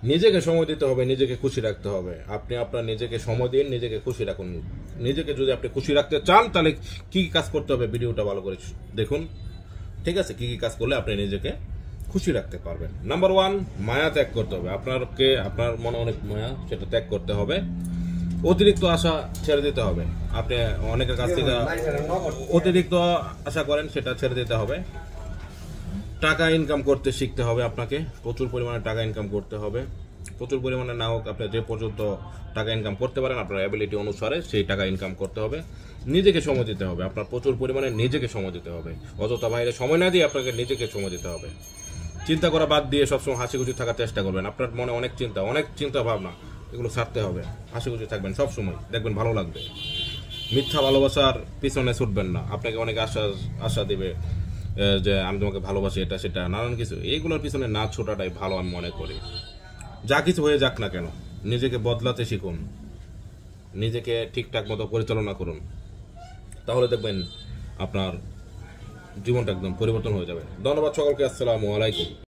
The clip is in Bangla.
নিজেকে সময় দিতে হবে, নিজেকে খুশি রাখতে হবে। আপনি আপনার নিজেকে সময় দিন, নিজেকে খুশি রাখুন। নিজেকে যদি আপনি খুশি রাখতে চান তাহলে কি কি কাজ করতে হবে ভিডিওটা ভালো করে দেখুন, ঠিক আছে? কি কি কাজ করলে আপনি নিজেকে খুশি রাখতে পারবেন। নাম্বার 1, মায়া ত্যাগ করতে হবে। আপনার মনে অনেক মায়া, সেটা ত্যাগ করতে হবে। অতিরিক্ত আশা ছেড়ে দিতে হবে। আপনি অনেকের কাছ থেকে অতিরিক্ত আশা করেন, সেটা ছেড়ে দিতে হবে। টাকা ইনকাম করতে শিখতে হবে আপনাকে, প্রচুর পরিমাণে টাকা ইনকাম করতে হবে। প্রচুর পরিমাণে না হোক, আপনি যে পর্যন্ত টাকা ইনকাম করতে পারেন আপনার অ্যাবিলিটি অনুসারে সেই টাকা ইনকাম করতে হবে। নিজেকে সময় দিতে হবে, আপনার প্রচুর পরিমাণে নিজেকে সময় দিতে হবে। অযথা বাইরে সময় না দিয়ে আপনাকে নিজেকে সময় দিতে হবে। চিন্তা করা বাদ দিয়ে সবসময় হাসি খুশি থাকার চেষ্টা করবেন। আপনার মনে অনেক চিন্তা ভাবনা, এগুলো ছাড়তে হবে। হাসি খুশি থাকবেন সবসময়, দেখবেন ভালো লাগবে। মিথ্যা ভালোবাসার পিছনে ছুটবেন না। আপনাকে অনেক আশা দিবে যে আমি তোমাকে ভালোবাসি, এটা সেটা নানান কিছু, এইগুলোর পিছনে না ছোটাটাই ভালো আমি মনে করি। যা কিছু হয়ে যাক না কেন, নিজেকে বদলাতে শিখুন, নিজেকে ঠিকঠাক মতো পরিচালনা করুন, তাহলে দেখবেন আপনার জীবনটা একদম পরিবর্তন হয়ে যাবে। ধন্যবাদ সকলকে, আসসালামু আলাইকুম।